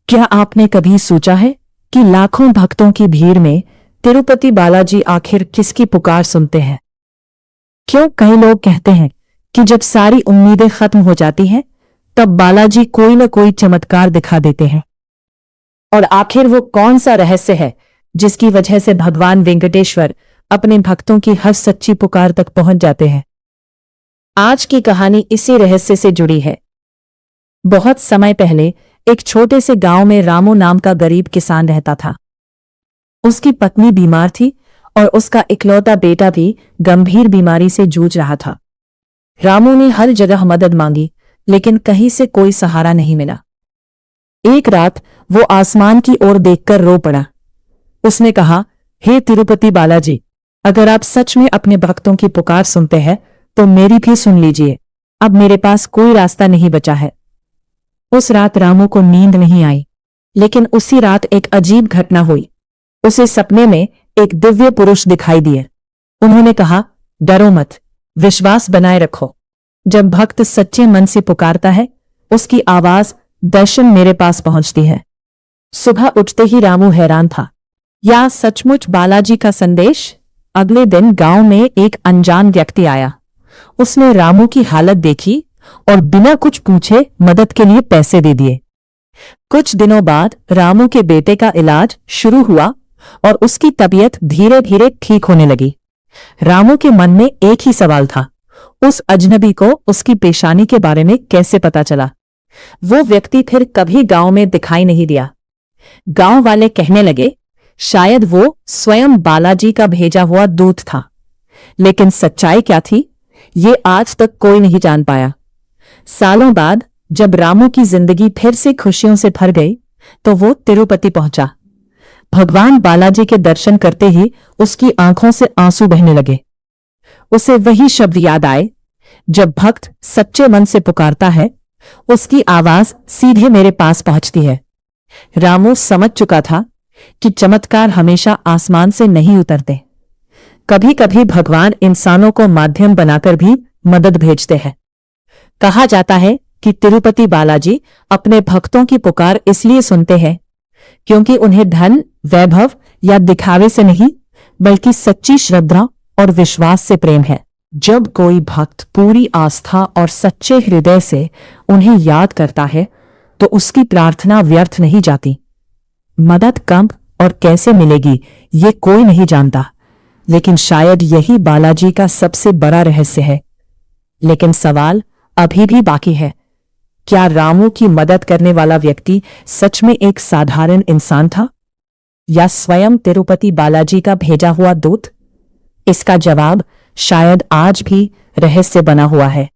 क्या आपने कभी सोचा है कि लाखों भक्तों की भीड़ में तिरुपति बालाजी आखिर किसकी पुकार सुनते हैं? क्यों कई लोग कहते हैं कि जब सारी उम्मीदें खत्म हो जाती हैं, तब बालाजी कोई न कोई चमत्कार दिखा देते हैं। और आखिर वो कौन सा रहस्य है जिसकी वजह से भगवान वेंकटेश्वर अपने भक्तों की हर सच्ची पुकार तक पहुंच जाते हैं? आज की कहानी इसी रहस्य से जुड़ी है। बहुत समय पहले एक छोटे से गांव में रामू नाम का गरीब किसान रहता था। उसकी पत्नी बीमार थी और उसका इकलौता बेटा भी गंभीर बीमारी से जूझ रहा था। रामू ने हर जगह मदद मांगी, लेकिन कहीं से कोई सहारा नहीं मिला। एक रात वो आसमान की ओर देखकर रो पड़ा। उसने कहा, हे तिरुपति बालाजी, अगर आप सच में अपने भक्तों की पुकार सुनते हैं तो मेरी भी सुन लीजिए। अब मेरे पास कोई रास्ता नहीं बचा है। उस रात रामू को नींद नहीं आई, लेकिन उसी रात एक अजीब घटना हुई। उसे सपने में एक दिव्य पुरुष दिखाई दिए। उन्होंने कहा, डरो मत, विश्वास बनाए रखो। जब भक्त सच्चे मन से पुकारता है, उसकी आवाज दर्शन मेरे पास पहुंचती है। सुबह उठते ही रामू हैरान था। या सचमुच बालाजी का संदेश? अगले दिन गांव में एक अनजान व्यक्ति आया। उसने रामू की हालत देखी और बिना कुछ पूछे मदद के लिए पैसे दे दिए। कुछ दिनों बाद रामू के बेटे का इलाज शुरू हुआ और उसकी तबीयत धीरे धीरे ठीक होने लगी। रामू के मन में एक ही सवाल था, उस अजनबी को उसकी पेशानी के बारे में कैसे पता चला? वो व्यक्ति फिर कभी गांव में दिखाई नहीं दिया। गांव वाले कहने लगे, शायद वो स्वयं बालाजी का भेजा हुआ दूत था। लेकिन सच्चाई क्या थी, ये आज तक कोई नहीं जान पाया। सालों बाद जब रामू की जिंदगी फिर से खुशियों से भर गई, तो वो तिरुपति पहुंचा। भगवान बालाजी के दर्शन करते ही उसकी आंखों से आंसू बहने लगे। उसे वही शब्द याद आए, जब भक्त सच्चे मन से पुकारता है, उसकी आवाज सीधे मेरे पास पहुंचती है। रामू समझ चुका था कि चमत्कार हमेशा आसमान से नहीं उतरते। कभी कभी भगवान इंसानों को माध्यम बनाकर भी मदद भेजते हैं। कहा जाता है कि तिरुपति बालाजी अपने भक्तों की पुकार इसलिए सुनते हैं क्योंकि उन्हें धन, वैभव या दिखावे से नहीं, बल्कि सच्ची श्रद्धा और विश्वास से प्रेम है। जब कोई भक्त पूरी आस्था और सच्चे हृदय से उन्हें याद करता है, तो उसकी प्रार्थना व्यर्थ नहीं जाती। मदद कब और कैसे मिलेगी, ये कोई नहीं जानता, लेकिन शायद यही बालाजी का सबसे बड़ा रहस्य है। लेकिन सवाल अभी भी बाकी है, क्या रामू की मदद करने वाला व्यक्ति सच में एक साधारण इंसान था, या स्वयं तिरुपति बालाजी का भेजा हुआ दूत? इसका जवाब शायद आज भी रहस्य बना हुआ है।